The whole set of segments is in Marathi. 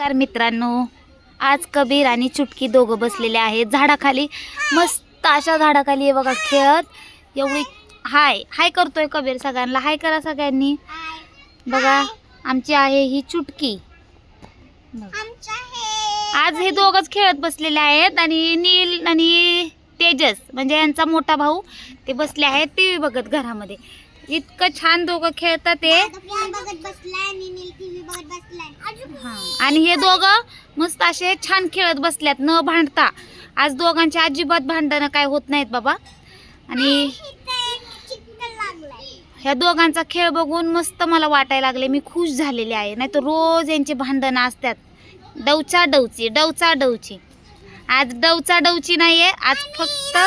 नमस्कार मित्रांनो, आज कबीर आणि चुटकी दोघं बसलेले आहेत झाडाखाली. मस्त अशा झाडाखाली आहे बघा खेळत. एवढी हाय हाय करतोय कबीर. सगळ्यांना हाय करा सगळ्यांनी. बघा आमची आहे ही चुटकी. आज हे दोघंच खेळत बसलेले आहेत आणि नील आणि तेजस म्हणजे यांचा मोठा भाऊ ते बसले आहेत टीव्ही बघत घरामध्ये. इतकं छान दोघं खेळतात ते. आणि हे दोघं मस्त असे छान खेळत बसल्यात न भांडता. आज दोघांची अजिबात भांडणं काय होत नाहीत बाबा. आणि ह्या दोघांचा खेळ बघून मस्त मला वाटायला लागले. मी खुश झालेले आहे. नाही तर रोज यांची भांडणं असतात. डवचा डवची डवचा डवची. आज डवचा डवची नाहीये. आज फक्त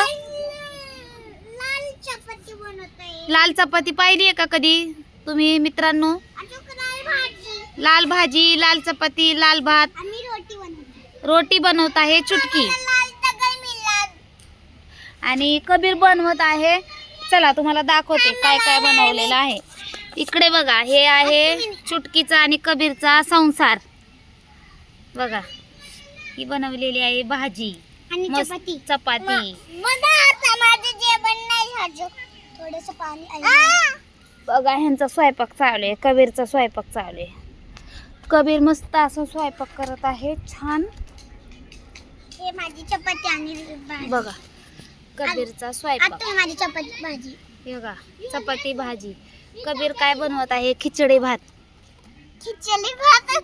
लाल चपाती पाहिली आहे का कधी तुम्ही मित्रांनो? लाल भाजी, लाल चपाती, लाल भात, रोटी बनवत आहे चुटकी. आणि कबीर बनवत आहे. चला तुम्हाला दाखवते काय काय बनवलेलं आहे. इकडे बघा, हे आहे चुटकीचा आणि कबीरचा संसार. बघा ही बनवलेली आहे भाजी मस्त चपाती. बघा ह्यांचा स्वयंपाक चालू आहे. कबीरचा स्वयंपाक चालू आहे. कबीर मस्त असं स्वयंपाक करत आहे छान. हे माझी चपाती आणि बघा कबीरचा स्वयंपाक. माझी चपाती भाजी. हे बघा चपाती भाजी. कबीर काय बनवत आहे? खिचडी भात. खिचडी भात.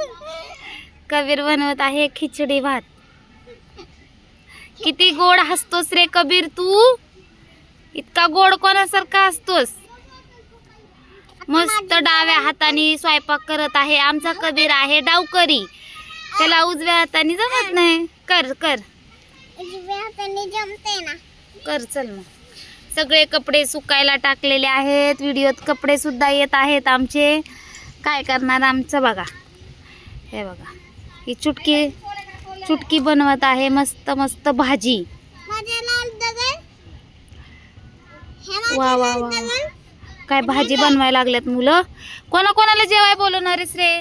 कबीर बनवत आहे खिचडी भात. किती गोड हसतोस रे कबीर तू. इतका गोड कोणासारखा असतोस. मस्त डाव्या हाताने स्वयंपाक करत आहे. आमचा कबीर आहे डावकरी. त्याला उजव्या हाताने जमत नाही. कर कर उजव्या हाताने जमते ना. कर चल मग. सगळे कपडे सुकायला टाकलेले आहेत. व्हिडिओत कपडे सुद्धा येत आहेत आमचे. काय करणार आमचं बघा. हे बघा ही चुटकी चुटकी बनवत आहे मस्त मस्त भाजी. वा वा वा काय भाजी बनवायला लागल्यात मुलं. कोणाला जेवाय बोलवणार आहेस रे?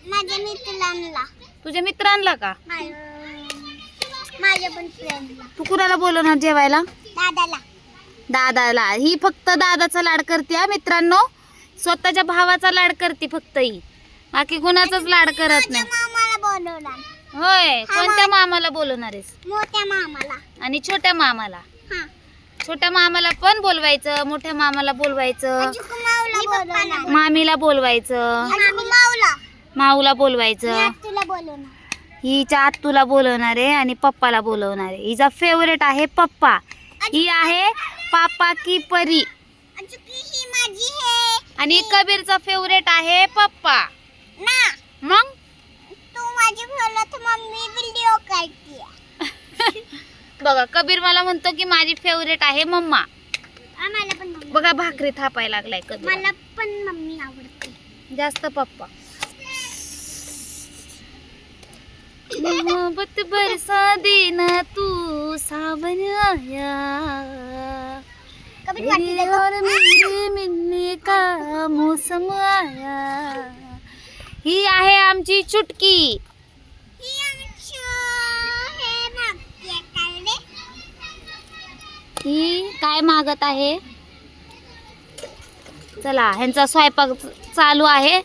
माझ्या मित्रांना. तुझ्या मित्रांना का? माझ्या पण फ्रेंडला. तू कुणाला बोलवणार जेवायला? दादाला. दादाला. ही फक्त दादाचा लाड करते हा मित्रांनो. स्वतःच्या भावाचा लाड करते फक्त ही. बाकी कुणाचाच लाड करत नाही. मामाला बोलवणार. होय कोणत्या मामाला बोलवणार आहेस? मोठ्या मामाला. आणि छोट्या मामाला. हा. छोट्या मामाला पण बोलवायचं, मोठ्या मामाला बोलवायचं, माऊला. मामीला बोलवायचं, माऊला बोलवायचं. तुला बोलवणार. हिच्या आत्तूला बोलवणार आहे आणि पप्पाला बोलवणार आहे. हिचा फेवरेट आहे पप्पा. ही आहे पापा की परी. ही माझी है. आणि कबीरचा फेवरेट आहे पप्पा. ना मग तू माझी बोलत मम्मी व्हिडिओ काढते. बघा कबीर मला म्हणतो की माझी फेवरेट आहे मम्मा. आम्हाला पण मम्मी. बघा भाकरी थापायला लागलाय कबीर. मला पण मम्मी आवडते. जास्त पप्पा. मोहब्बत बरसा देना तू सावन आया. और मेरे मिलने का मौसम आया. ही आहे आमची चुटकी. ही काय मागत आहे? चला ह्यांचा स्वयंपाक चालू आहे.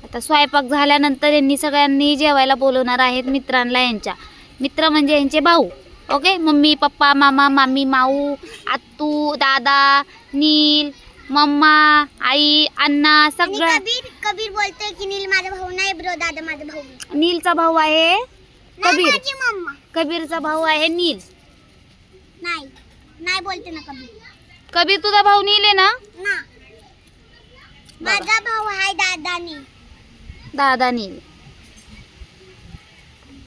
आता स्वयंपाक झाल्यानंतर यांनी सगळ्यांनी जेवायला बोलवणार आहेत मित्रांना. यांच्या मित्र म्हणजे यांचे भाऊ. ओके. मम्मी पप्पा मामा मामी माऊ आत्तू दादा नील मम्मा आई अण्णा सगळं. कबीर बोलतोय की नील माझा भाऊ नाही ब्रो. दादा माझा भाऊ. नीलचा भाऊ आहे कबीर. माझी मम्मा. कबीरचा भाऊ आहे नील. नाही नाही बोलते ना कबीर. कबीर तुझा भाऊ नील आहे ना? ना माझा भाऊ आहे दादानी. दादा नील.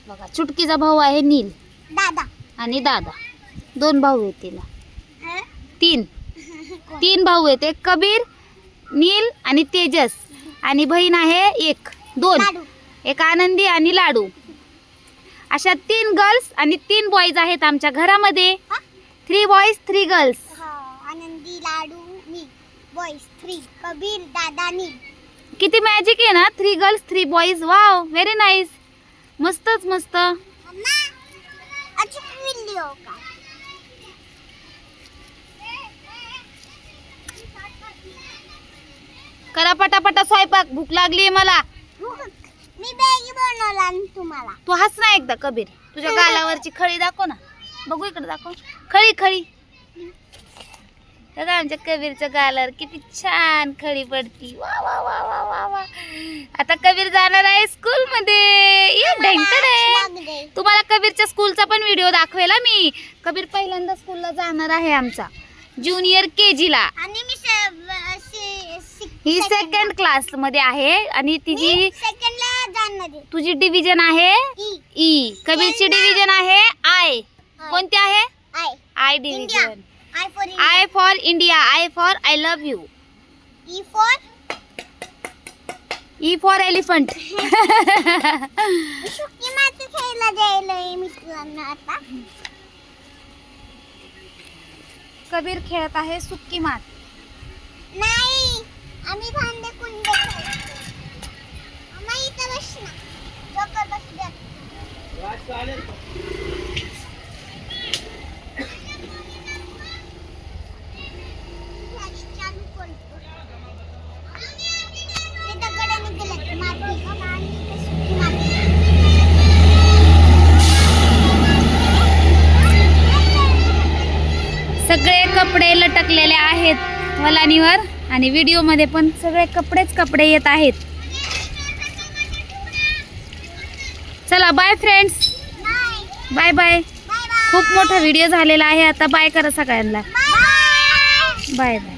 बघा चुटकीचा भाऊ आहे नील. दादा आणि दादा. दोन भाऊ आहेत तिला. हं? तीन भाऊ आहेत. एक कबीर नील आणि तेजस. आणि बहीण आहे दोन. लाडू. एक आनंदी आणि लाडू. अशा 3 गर्ल्स आणि 3 बॉईज आहेत आमच्या घरामध्ये. 3 बॉईज 3 गर्ल्स. आनंदी लाडू मी बॉईज 3 कबीर दादा नील. किती मॅजिक आहे ना. 3 girls 3 boys. Wow very nice. मस्तच मस्त. मम्मा अच्छी व्हिडिओ का करा पटापटा स्वयंपाक, भूक लागली मला. मी बॅगी बनवला आणि तुम्हाला तू हस ना एकदा कबीर. तुझ्या गालावरची खळी दाखव ना, बघू इकडे दाखव. खळी खळी. बघा आमच्या कबीरच्या गालावर किती छान खळी पडती. वा वा वा वा वा वा. आता कबीर जाणार आहे स्कूल मध्ये. ये ढेंगटं आहे. लागले. तुम्हाला कबीरच्या स्कूलचा पण व्हिडिओ दाखवेला मी. कबीर पहिल्यांदा स्कूलला जाणार आहे आमचा, ज्युनियर KG ला. आणि मी ही सेकंड क्लास मध्ये आहे आणि तिची सेकंडला जाणार आहे. तुझी डिव्हिजन आहे ई ई. कबीरची डिव्हिजन आहे I. कोणती आहे? I I division. I for I for India. I for I love you. E for E for elephant. सुकी माती खेळला जायला मित्रांना आता. कबीर खेळत आहे सुक्की मात. नाही आम्ही भांडे कुंडे खेळतो. अम्मा इथं बस ना. लोकं बस द्या. चालू करतो. ते दगड निघालेत माती आणि इथे सुकी माती. सगळे कपडे लटकलेले आहेत वलानीवर आणि व्हिडिओ मध्ये पण सगळे कपडे येत आहेत. चला bye friends. Bye bye bye. Bye bye खूप मोठा व्हिडिओ झालेला आहे. आता बाय करा सगळ्यांना. बाय. Bye bye.